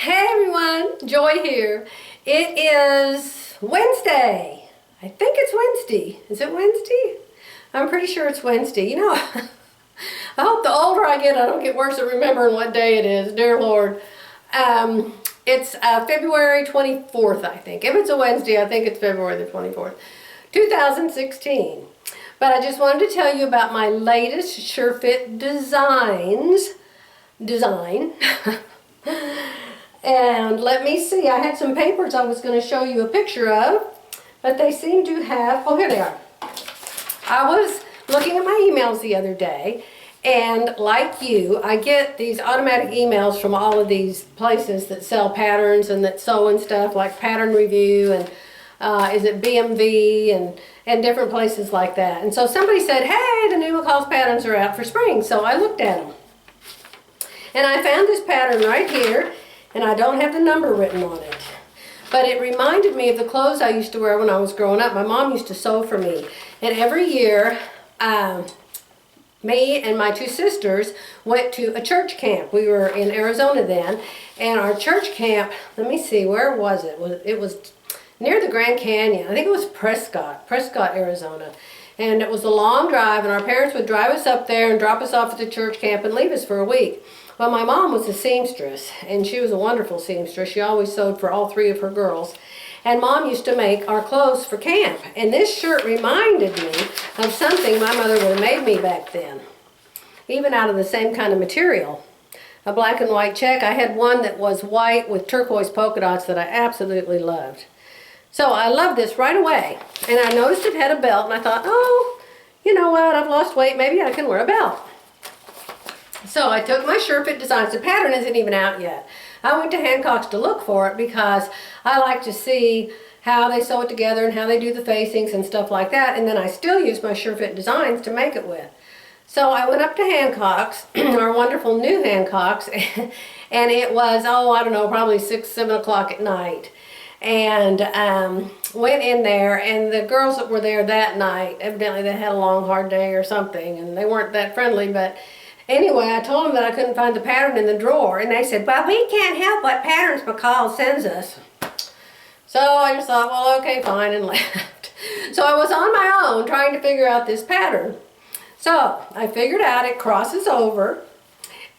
Hey everyone, Joy here. It is Wednesday. I think it's Wednesday. Is it Wednesday? I'm pretty sure it's Wednesday. You know, I hope the older I get, I don't get worse at remembering what day it is. Dear Lord. It's February 24th, I think. If it's a Wednesday, I think it's February the 24th, 2016. But I just wanted to tell you about my latest SureFit design. And let me see, I had some papers I was going to show you a picture of, but they seem to have, oh, here they are. I was looking at my emails the other day, and like you, I get these automatic emails from all of these places that sell patterns and that sew and stuff, like Pattern Review and is it BMV and different places like that. And so somebody said, hey, the new McCall's patterns are out for spring. So I looked at them. And I found this pattern right here, and I don't have the number written on it. But it reminded me of the clothes I used to wear when I was growing up. My mom used to sew for me. And every year, me and my two sisters went to a church camp. We were in Arizona then. And our church camp, let me see, where was it? It was near the Grand Canyon. I think it was Prescott, Arizona. And it was a long drive, and our parents would drive us up there and drop us off at the church camp and leave us for a week. Well, my mom was a seamstress, and she was a wonderful seamstress. She always sewed for all three of her girls. And Mom used to make our clothes for camp. And this shirt reminded me of something my mother would have made me back then, even out of the same kind of material. A black and white check. I had one that was white with turquoise polka dots that I absolutely loved. So I loved this right away. And I noticed it had a belt, and I thought, oh, you know what, I've lost weight, maybe I can wear a belt. So I took my SureFit designs. The pattern isn't even out yet. I went to Hancock's to look for it because I like to see how they sew it together and how they do the facings and stuff like that. And then I still use my SureFit designs to make it with. So I went up to Hancock's, our wonderful new Hancock's, and it was, oh, I don't know, probably 6, 7 o'clock at night. And went in there, and the girls that were there that night, evidently they had a long, hard day or something, and they weren't that friendly, but anyway, I told them that I couldn't find the pattern in the drawer, and they said, well, we can't help what patterns McCall sends us. So I just thought, well, okay, fine, and left. So I was on my own trying to figure out this pattern. So I figured out it crosses over,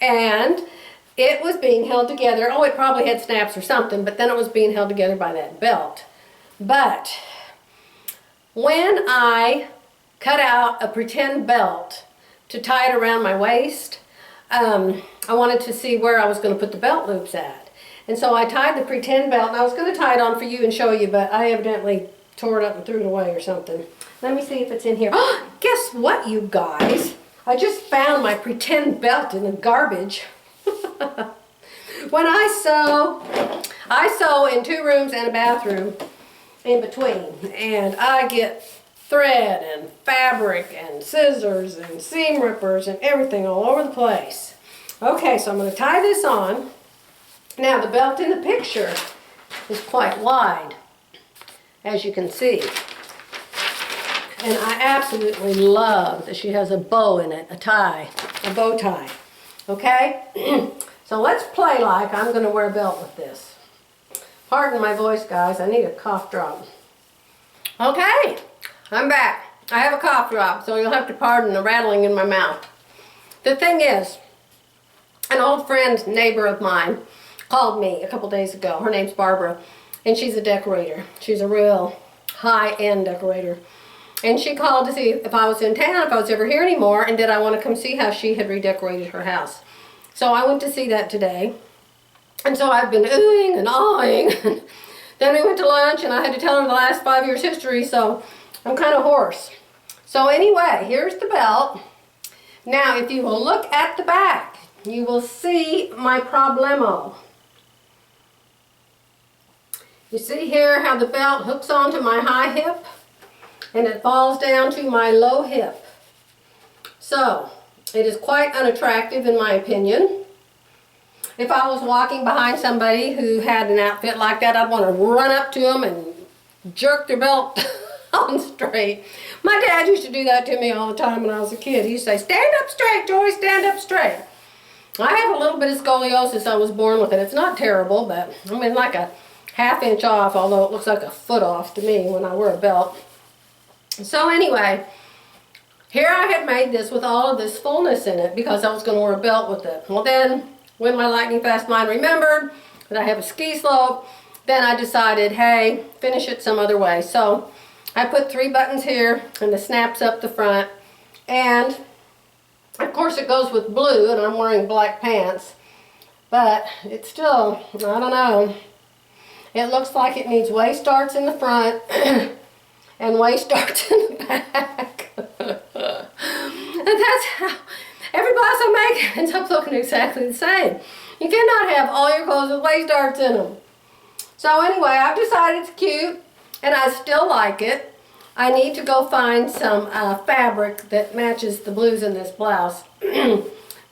and it was being held together. Oh, it probably had snaps or something, but then it was being held together by that belt. But when I cut out a pretend belt to tie it around my waist, I wanted to see where I was going to put the belt loops at. And so I tied the pretend belt, and I was going to tie it on for you and show you, but I evidently tore it up and threw it away or something. Let me see if it's in here. Oh, guess what, you guys? I just found my pretend belt in the garbage. When I sew in 2 rooms and a bathroom in between, and I get thread and fabric and scissors and seam rippers and everything all over the place. Okay, so I'm going to tie this on. Now the belt in the picture is quite wide, as you can see. And I absolutely love that she has a bow in it, a bow tie. Okay? So let's play like I'm going to wear a belt with this. Pardon my voice, guys. I need a cough drop. Okay, I'm back. I have a cough drop, so you'll have to pardon the rattling in my mouth. The thing is, an old friend, neighbor of mine, called me a couple days ago. Her name's Barbara, and she's a decorator. She's a real high-end decorator. And she called to see if I was in town, if I was ever here anymore, and did I want to come see how she had redecorated her house. So I went to see that today. And so I've been oohing and awing. Then we went to lunch, and I had to tell her the last 5 years' history, so I'm kind of hoarse. So anyway, here's the belt. Now, if you will look at the back, you will see my problemo. You see here how the belt hooks onto my high hip, and it falls down to my low hip. So, it is quite unattractive in my opinion. If I was walking behind somebody who had an outfit like that, I'd want to run up to them and jerk their belt on straight. My dad used to do that to me all the time when I was a kid. He used to say, stand up straight, Joy, stand up straight. I have a little bit of scoliosis. I was born with it. It's not terrible, but I mean like a ½ inch off, although it looks like a foot off to me when I wear a belt. So anyway, here I had made this with all of this fullness in it because I was going to wear a belt with it. Well then, when my lightning fast mind remembered that I have a ski slope, then I decided, hey, finish it some other way. So I put 3 buttons here and the snaps up the front. And of course it goes with blue and I'm wearing black pants. But it's still, I don't know. It looks like it needs waist darts in the front and waist darts in the back. And that's how every blouse I make ends up looking exactly the same. You cannot have all your clothes with waist darts in them. So anyway, I've decided it's cute and I still like it. I need to go find some fabric that matches the blues in this blouse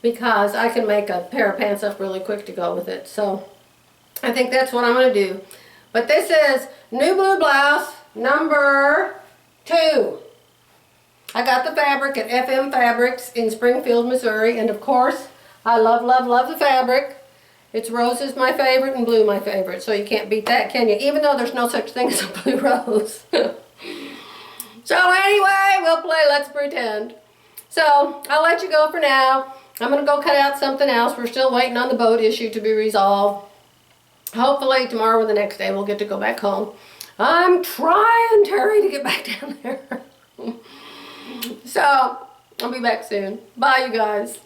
because I can make a pair of pants up really quick to go with it. So I think that's what I'm going to do. But this is new blue blouse number 2. I got the fabric at FM Fabrics in Springfield, Missouri. And of course, I love, love, love the fabric. It's rose is my favorite and blue my favorite. So you can't beat that, can you? Even though there's no such thing as a blue rose. So anyway, we'll play Let's Pretend. So I'll let you go for now. I'm going to go cut out something else. We're still waiting on the boat issue to be resolved. Hopefully tomorrow or the next day we'll get to go back home. I'm trying, Terry, to get back down there. So I'll be back soon. Bye, you guys.